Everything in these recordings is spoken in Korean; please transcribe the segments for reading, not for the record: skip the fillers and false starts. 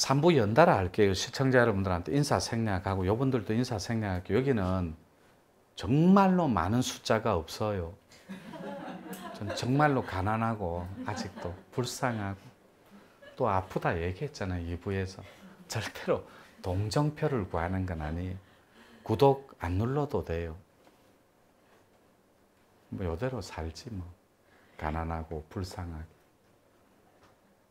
3부 연달아 할게요. 시청자 여러분들한테 인사생략하고 여러분들도 인사생략할게요. 여기는 정말로 많은 숫자가 없어요. 전 정말로 가난하고 아직도 불쌍하고 또 아프다 얘기했잖아요. 2부에서. 절대로 동정표를 구하는 건 아니에요. 구독 안 눌러도 돼요. 뭐 이대로 살지 뭐. 가난하고 불쌍하게.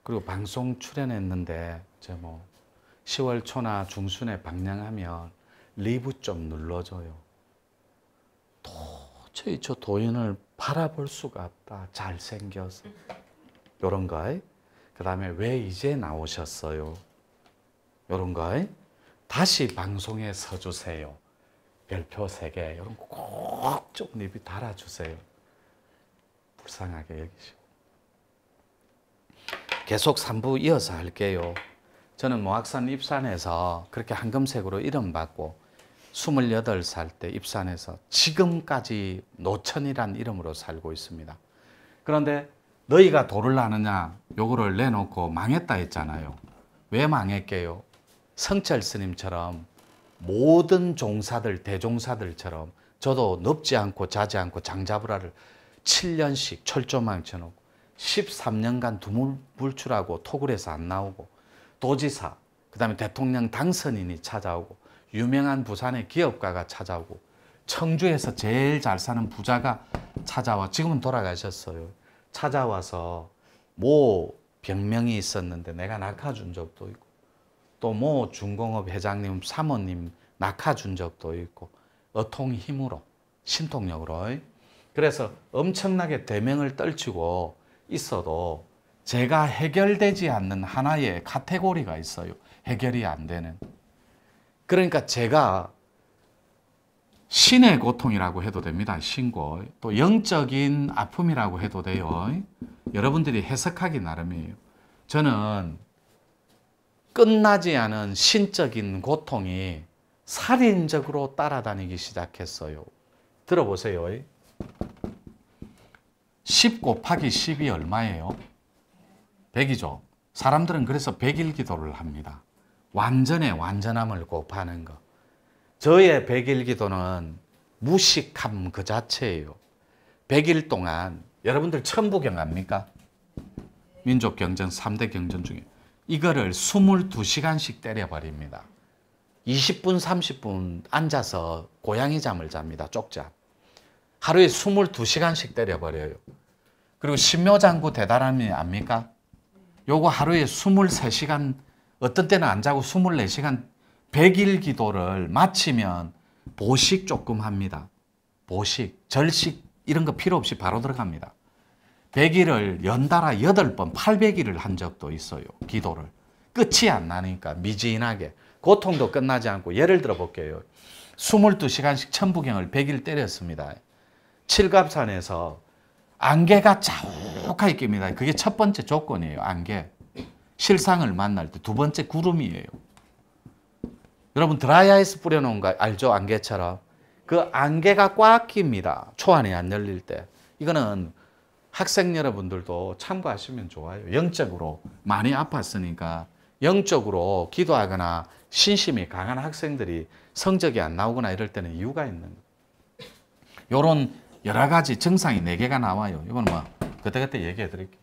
그리고 방송 출연했는데 저 뭐 10월 초나 중순에 방영하면 리브 좀 눌러줘요. 도저히 저 도인을 바라볼 수가 없다. 잘생겨서. 요런 거. 그 다음에 왜 이제 나오셨어요? 요런 거. 다시 방송에 서주세요. 별표 3개. 이런 거 꼭 좀 리뷰 달아주세요. 불쌍하게 여기시고. 계속 3부 이어서 할게요. 저는 모악산 입산에서 그렇게 황금색으로 이름 받고 28살 때 입산해서 지금까지 노천이란 이름으로 살고 있습니다. 그런데 너희가 도를 아느냐 요거를 내놓고 망했다 했잖아요. 왜 망했게요? 성철 스님처럼 모든 종사들, 대종사들처럼 저도 넙지 않고 자지 않고 장자부라를 7년씩 철조망 쳐놓고 13년간 두물불출하고 토굴에서 안 나오고 도지사, 그 다음에 대통령 당선인이 찾아오고 유명한 부산의 기업가가 찾아오고 청주에서 제일 잘 사는 부자가 찾아와, 지금은 돌아가셨어요. 찾아와서 모 병명이 있었는데 내가 낙하준 적도 있고 또 모 중공업 회장님, 사모님 낙하준 적도 있고 어통 힘으로, 신통력으로. 그래서 엄청나게 대명을 떨치고 있어도 제가 해결되지 않는 하나의 카테고리가 있어요. 해결이 안 되는. 그러니까 제가 신의 고통이라고 해도 됩니다. 신고. 또 영적인 아픔이라고 해도 돼요. 여러분들이 해석하기 나름이에요. 저는 끝나지 않은 신적인 고통이 살인적으로 따라다니기 시작했어요. 들어보세요. 10 곱하기 10이 얼마예요? 100이죠. 사람들은 그래서 100일 기도를 합니다. 완전의 완전함을 곱하는 거. 저의 100일 기도는 무식함 그 자체예요. 100일 동안 여러분들 천부경 압니까? 민족경전 3대 경전 중에 이거를 22시간씩 때려버립니다. 20분 30분 앉아서 고양이 잠을 잡니다. 쪽잠. 하루에 22시간씩 때려버려요. 그리고 신묘장구 대단함이 압니까? 요거 하루에 23시간, 어떤 때는 안 자고 24시간 100일 기도를 마치면 보식 조금 합니다. 보식, 절식 이런 거 필요 없이 바로 들어갑니다. 100일을 연달아 8번 800일을 한 적도 있어요. 기도를. 끝이 안 나니까 미진하게. 고통도 끝나지 않고 예를 들어 볼게요. 22시간씩 천부경을 100일 때렸습니다. 칠갑산에서 안개가 자욱하게 낍니다. 그게 첫 번째 조건이에요. 안개. 실상을 만날 때. 두 번째 구름이에요. 여러분 드라이아이스 뿌려놓은 거 알죠? 안개처럼. 그 안개가 꽉 낍니다. 초안이 안 열릴 때. 이거는 학생 여러분들도 참고하시면 좋아요. 영적으로 많이 아팠으니까 영적으로 기도하거나 신심이 강한 학생들이 성적이 안 나오거나 이럴 때는 이유가 있는 거예요. 요런 여러 가지 증상이 4개가 나와요. 이건 뭐 그때그때 얘기해 드릴게요.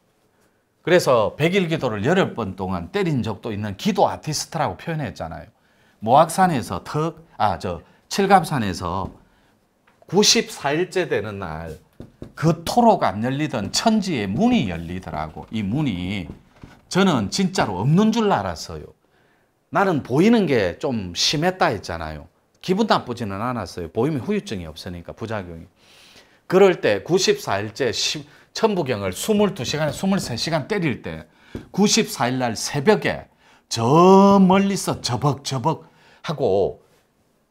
그래서 100일 기도를 8번 동안 때린 적도 있는 기도 아티스트라고 표현했잖아요. 모악산에서 칠갑산에서 94일째 되는 날 그토록 안 열리던 천지의 문이 열리더라고. 이 문이 저는 진짜로 없는 줄 알았어요. 나는 보이는 게 좀 심했다 했잖아요. 기분 나쁘지는 않았어요. 보이면 후유증이 없으니까 부작용이. 그럴 때 94일째 천부경을 22시간에 23시간 때릴 때 94일 날 새벽에 저 멀리서 저벅저벅 하고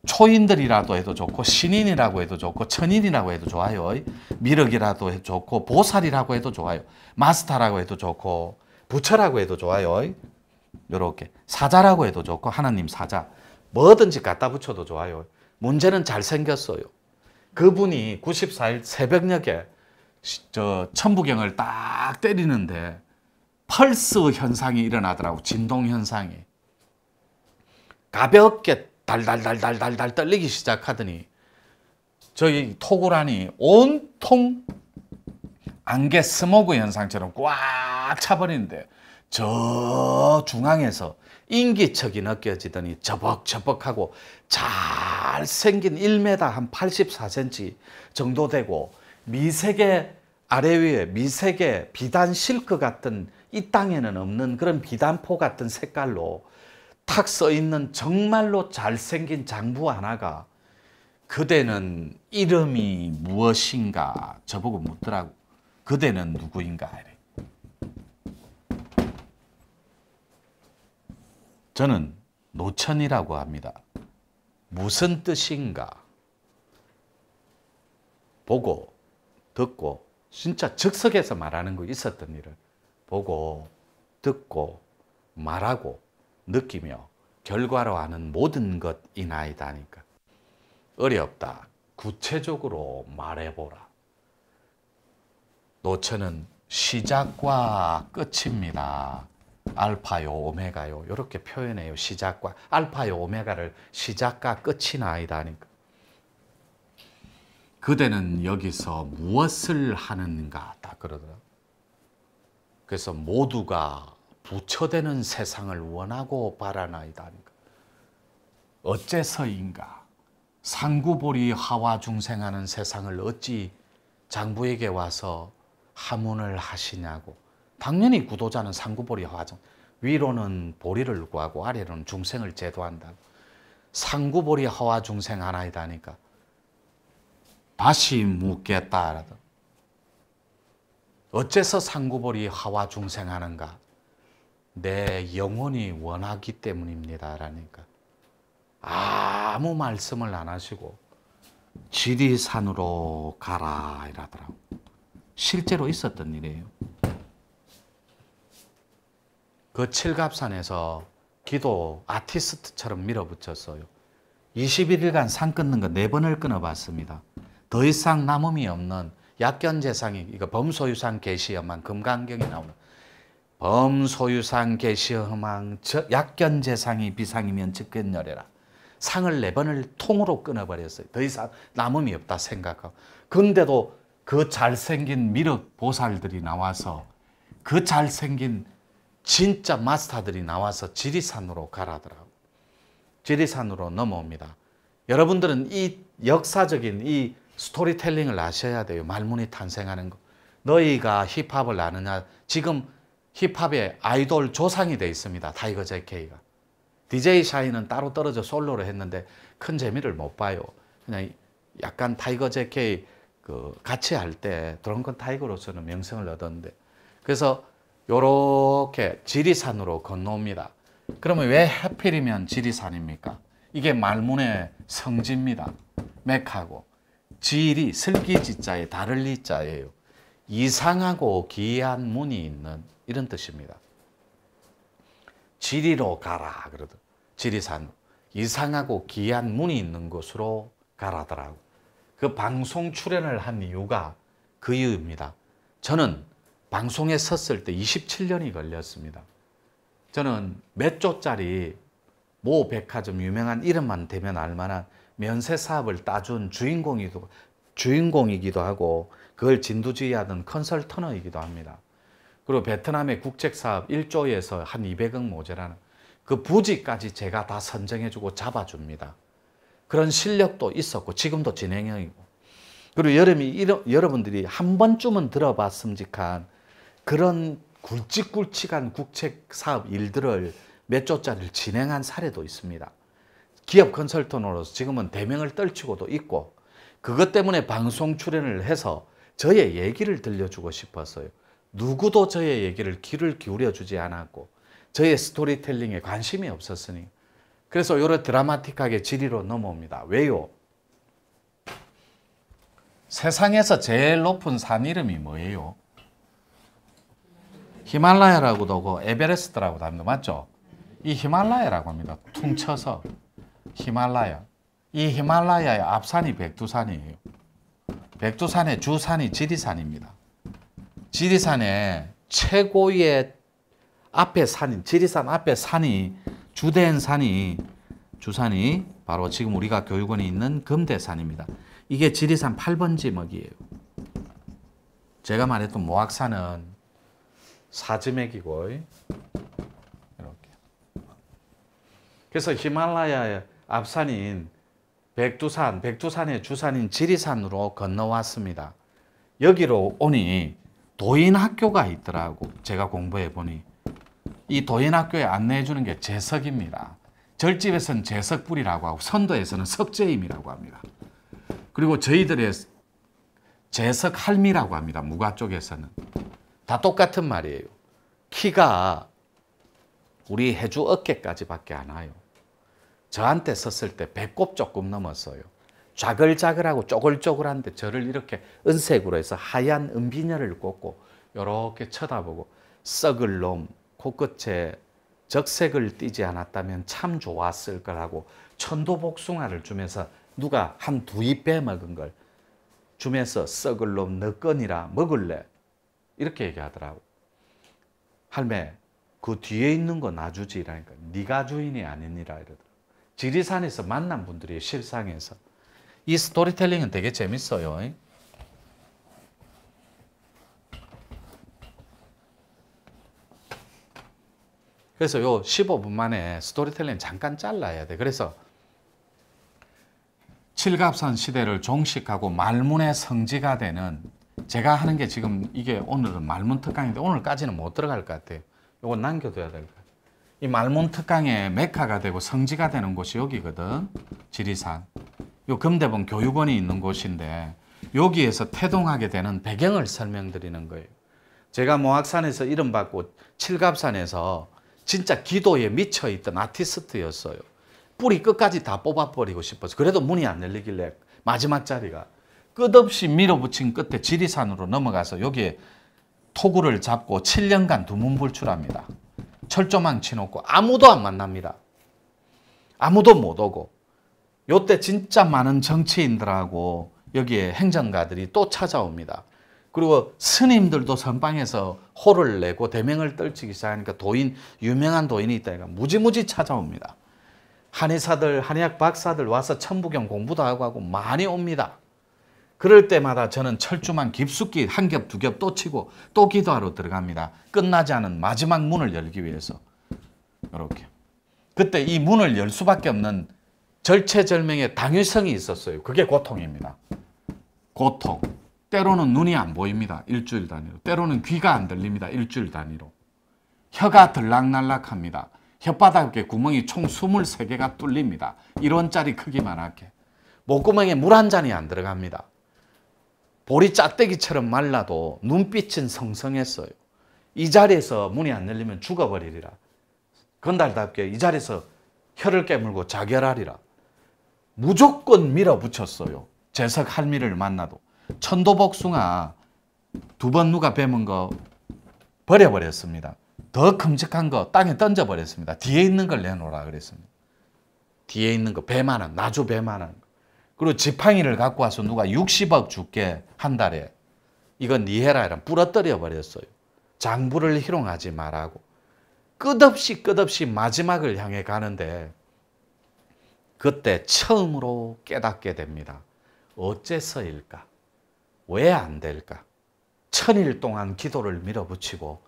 초인들이라도 해도 좋고 신인이라고 해도 좋고 천인이라고 해도 좋아요. 미륵이라도 해도 좋고 보살이라고 해도 좋아요. 마스터라고 해도 좋고 부처라고 해도 좋아요. 이렇게 사자라고 해도 좋고 하나님 사자 뭐든지 갖다 붙여도 좋아요. 문제는 잘생겼어요. 그분이 94일 새벽녘에 저 천부경을 딱 때리는데 펄스 현상이 일어나더라고. 진동 현상이. 가볍게 달달달달달달 떨리기 시작하더니 저희 토구란이 온통 안개 스모그 현상처럼 꽉 차버리는데 저 중앙에서 인기척이 느껴지더니 저벅저벅하고 잘생긴 1m 한 84cm 정도 되고 미세계 아래 위에 미세계 비단 실크 같은 이 땅에는 없는 그런 비단포 같은 색깔로 탁 써 있는 정말로 잘생긴 장부 하나가 그대는 이름이 무엇인가 저보고 묻더라고. 그대는 누구인가? 저는 노천이라고 합니다. 무슨 뜻인가? 보고 듣고 진짜 즉석에서 말하는 거 있었던 일을 보고 듣고 말하고 느끼며 결과로 하는 모든 것이나이다 하니까 어렵다. 구체적으로 말해보라. 노천은 시작과 끝입니다. 알파요 오메가요 이렇게 표현해요. 시작과 알파요 오메가를 시작과 끝이나이다 하니까 그대는 여기서 무엇을 하는가 딱 그러더라고요. 그래서 모두가 부처되는 세상을 원하고 바라나이다 하니까 어째서인가? 상구보리 하와 중생하는 세상을 어찌 장부에게 와서 하문을 하시냐고. 당연히 구도자는 상구보리 하와중 위로는 보리를 구하고 아래로는 중생을 제도한다고. 상구보리 하와 중생 하나이다 하니까 다시 묻겠다. 어째서 상구보리 하와 중생하는가? 내 영혼이 원하기 때문입니다. 라니까 아무 말씀을 안 하시고 지리산으로 가라 이러더라고. 실제로 있었던 일이에요. 그 칠갑산에서 기도 아티스트처럼 밀어붙였어요. 21일간 산 끊는 거 4번을 끊어봤습니다. 더 이상 남음이 없는 약견재상이 이거 범소유상 계시험한 금강경이 나오는 범소유상 계시험한 약견재상이 비상이면 즉견열애라. 상을 4번을 통으로 끊어버렸어요. 더 이상 남음이 없다 생각하고. 근데도 그 잘생긴 미륵 보살들이 나와서 그 잘생긴 진짜 마스터들이 나와서 지리산으로 가라더라고. 지리산으로 넘어옵니다. 여러분들은 이 역사적인 이 스토리텔링을 아셔야 돼요. 말문이 탄생하는 거. 너희가 힙합을 아느냐? 지금 힙합의 아이돌 조상이 돼 있습니다. 타이거 JK가. DJ 샤이는 따로 떨어져 솔로로 했는데 큰 재미를 못 봐요. 그냥 약간 타이거 JK 그 같이 할 때 드렁큰 타이거로서는 명성을 얻었는데 그래서 요렇게 지리산으로 건너옵니다. 그러면 왜 하필이면 지리산입니까? 이게 말문의 성지입니다. 맥하고 지리 슬기지자에 다를 리자예요. 이상하고 기이한 문이 있는 이런 뜻입니다. 지리로 가라 그러더. 지리산 이상하고 기이한 문이 있는 곳으로 가라더라고. 그 방송 출연을 한 이유가 그 이유입니다. 저는 방송에 섰을 때 27년이 걸렸습니다. 저는 몇 조짜리 모 백화점 유명한 이름만 대면 알만한 면세 사업을 따준 주인공이기도 하고 그걸 진두지휘하던 컨설턴이기도 합니다. 그리고 베트남의 국책사업 1조에서 한 200억 모자라는 그 부지까지 제가 다 선정해주고 잡아줍니다. 그런 실력도 있었고 지금도 진행형이고 그리고 여러분들이 한 번쯤은 들어봤음직한 그런 굵직굵직한 국책사업 일들을 몇 조짜리를 진행한 사례도 있습니다. 기업 컨설턴으로서 지금은 대명을 떨치고도 있고 그것 때문에 방송 출연을 해서 저의 얘기를 들려주고 싶었어요. 누구도 저의 얘기를 귀를 기울여주지 않았고 저의 스토리텔링에 관심이 없었으니 그래서 이런 드라마틱하게 지리로 넘어옵니다. 왜요? 세상에서 제일 높은 산 이름이 뭐예요? 히말라야라고도 하고 에베레스트라고도 합니다. 맞죠? 이 히말라야라고 합니다. 퉁쳐서 히말라야. 이 히말라야의 앞산이 백두산이에요. 백두산의 주산이 지리산입니다. 지리산의 최고의 앞에 산인 지리산 앞에 산이 주된 산이 주산이 바로 지금 우리가 교육원에 있는 금대산입니다. 이게 지리산 8번 지맥이에요. 제가 말했던 모악산은 4지맥이고 이렇게. 그래서 히말라야의 앞산인 백두산의 주산인 지리산으로 건너왔습니다. 여기로 오니 도인학교가 있더라고. 제가 공부해 보니 이 도인학교에 안내해 주는 게 제석입니다. 절집에서는 제석불이라고 하고 선도에서는 석재임이라고 합니다. 그리고 저희들의 제석할미라고 합니다. 무가 쪽에서는. 다 똑같은 말이에요. 키가 우리 해주 어깨까지밖에 안 와요. 저한테 섰을 때 배꼽 조금 넘었어요. 좌글좌글하고 쪼글쪼글한데 저를 이렇게 은색으로 해서 하얀 은비녀를 꽂고 이렇게 쳐다보고 썩을 놈 코끝에 적색을 띠지 않았다면 참 좋았을 거라고 천도복숭아를 주면서 누가 한 두 입 빼먹은 걸 주면서 썩을 놈 너꺼니라 먹을래? 이렇게 얘기하더라고. 할매 그 뒤에 있는 거 놔주지 이라니까. 네가 주인이 아니니라 이러더라고. 지리산에서 만난 분들이 실상에서. 이 스토리텔링은 되게 재밌어요. 그래서 요 15분 만에 스토리텔링 잠깐 잘라야 돼. 그래서 칠갑산 시대를 종식하고 말문의 성지가 되는, 제가 하는 게 지금 이게 오늘은 말문 특강인데 오늘까지는 못 들어갈 것 같아요. 요거 남겨둬야 될 것 같아요. 이 말문 특강의 메카가 되고 성지가 되는 곳이 여기거든. 지리산. 요 금대봉 교육원이 있는 곳인데 여기에서 태동하게 되는 배경을 설명드리는 거예요. 제가 모악산에서 이름받고 칠갑산에서 진짜 기도에 미쳐있던 아티스트였어요. 뿌리 끝까지 다 뽑아버리고 싶어서. 그래도 문이 안 열리길래 마지막 자리가 끝없이 밀어붙인 끝에 지리산으로 넘어가서 여기에 토구를 잡고 7년간 두문불출합니다. 철조망 치놓고 아무도 안 만납니다. 아무도 못 오고. 요때 진짜 많은 정치인들하고 여기에 행정가들이 또 찾아옵니다. 그리고 스님들도 선방에서 호를 내고 대명을 떨치기 시작하니까 유명한 도인이 있다니까 무지무지 찾아옵니다. 한의사들, 한의학 박사들 와서 천부경 공부도 하고 많이 옵니다. 그럴 때마다 저는 철조망 깊숙이 한 겹, 두 겹 또 치고 또 기도하러 들어갑니다. 끝나지 않은 마지막 문을 열기 위해서. 이렇게. 그때 이 문을 열 수밖에 없는 절체절명의 당위성이 있었어요. 그게 고통입니다. 고통. 때로는 눈이 안 보입니다. 일주일 단위로. 때로는 귀가 안 들립니다. 일주일 단위로. 혀가 들락날락합니다. 혓바닥에 구멍이 총 23개가 뚫립니다. 1원짜리 크기만하게. 목구멍에 물 한 잔이 안 들어갑니다. 볼이 짝대기처럼 말라도 눈빛은 성성했어요. 이 자리에서 문이 안 열리면 죽어버리리라. 건달답게 이 자리에서 혀를 깨물고 자결하리라. 무조건 밀어붙였어요. 제석 할미를 만나도. 천도복숭아 2번 누가 뱀은 거 버려버렸습니다. 더 큼직한 거 땅에 던져버렸습니다. 뒤에 있는 걸 내놓으라 그랬습니다. 뒤에 있는 거 배만한, 나주 배만한 거. 그리고 지팡이를 갖고 와서 누가 60억 줄게 한 달에. 이건 니 해라 이러면 부러뜨려 버렸어요. 장부를 희롱하지 말라고. 끝없이 마지막을 향해 가는데 그때 처음으로 깨닫게 됩니다. 어째서일까? 왜 안 될까? 1000일 동안 기도를 밀어붙이고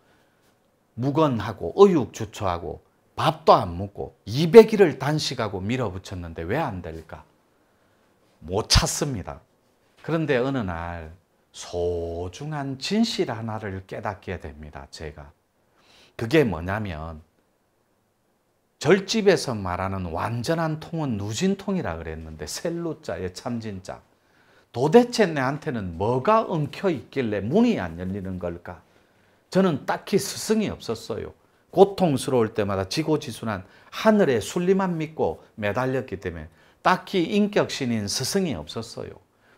무건하고 의육주초하고 밥도 안 먹고 200일을 단식하고 밀어붙였는데 왜 안 될까? 못 찾습니다. 그런데 어느 날 소중한 진실 하나를 깨닫게 됩니다. 제가. 그게 뭐냐면 절집에서 말하는 완전한 통은 누진통이라 그랬는데 셀루자의 참진자. 도대체 내한테는 뭐가 엉켜 있길래 문이 안 열리는 걸까? 저는 딱히 스승이 없었어요. 고통스러울 때마다 지고지순한 하늘의 순리만 믿고 매달렸기 때문에 딱히 인격신인 스승이 없었어요.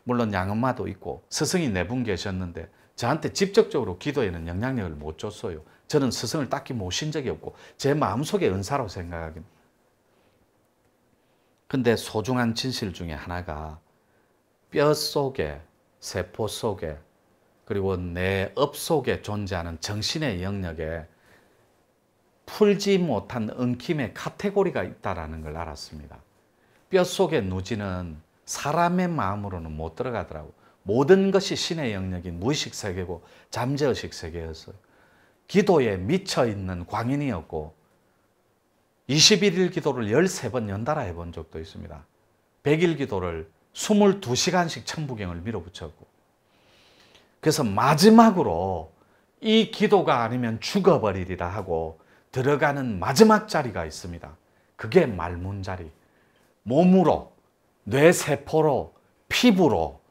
물론 양엄마도 있고 스승이 4분 계셨는데 저한테 직접적으로 기도에는 영향력을 못 줬어요. 저는 스승을 딱히 모신 적이 없고 제 마음속의 은사로 생각합니다. 근데 소중한 진실 중에 하나가 뼈 속에, 세포 속에, 그리고 내 업 속에 존재하는 정신의 영역에 풀지 못한 엉킴의 카테고리가 있다는 걸 알았습니다. 뼛속의 누지는 사람의 마음으로는 못 들어가더라고. 모든 것이 신의 영역인 무의식 세계고 잠재의식 세계였어요. 기도에 미쳐있는 광인이었고 21일 기도를 13번 연달아 해본 적도 있습니다. 100일 기도를 22시간씩 천부경을 밀어붙였고, 그래서 마지막으로 이 기도가 아니면 죽어버리리라 하고 들어가는 마지막 자리가 있습니다. 그게 말문자리. 몸으로, 뇌세포로, 피부로,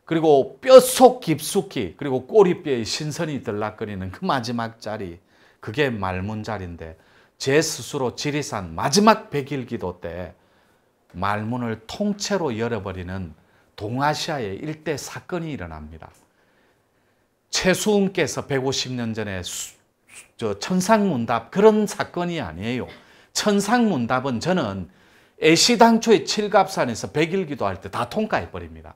그리고 뼛속 깊숙이, 그리고 꼬리뼈에 신선이 들락거리는 그 마지막 자리, 그게 말문자리인데, 제 스스로 지리산 마지막 100일 기도 때 말문을 통째로 열어버리는 동아시아의 일대 사건이 일어납니다. 최수은께서 150년 전에 천상문답, 그런 사건이 아니에요. 천상문답은 저는 애시당초의 칠갑산에서 100일 기도할 때 다 통과해버립니다.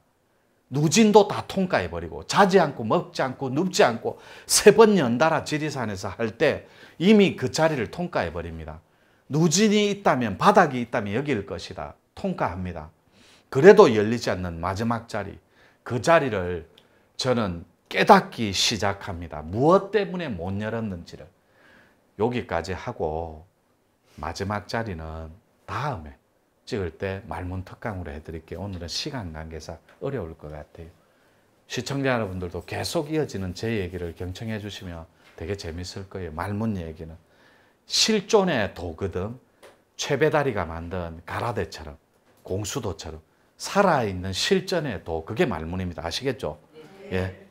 누진도 다 통과해버리고 자지 않고 먹지 않고 눕지 않고 3번 연달아 지리산에서 할 때 이미 그 자리를 통과해버립니다. 누진이 있다면, 바닥이 있다면 여길 것이다. 통과합니다. 그래도 열리지 않는 마지막 자리, 그 자리를 저는 깨닫기 시작합니다. 무엇 때문에 못 열었는지를. 여기까지 하고 마지막 자리는 다음에 찍을 때 말문특강으로 해드릴게요. 오늘은 시간 관계상 어려울 것 같아요. 시청자 여러분들도 계속 이어지는 제 얘기를 경청해 주시면 되게 재밌을 거예요. 말문 얘기는 실존의 도거든, 최배다리가 만든 가라데처럼, 공수도처럼 살아있는 실전의 도, 그게 말문입니다. 아시겠죠? 예.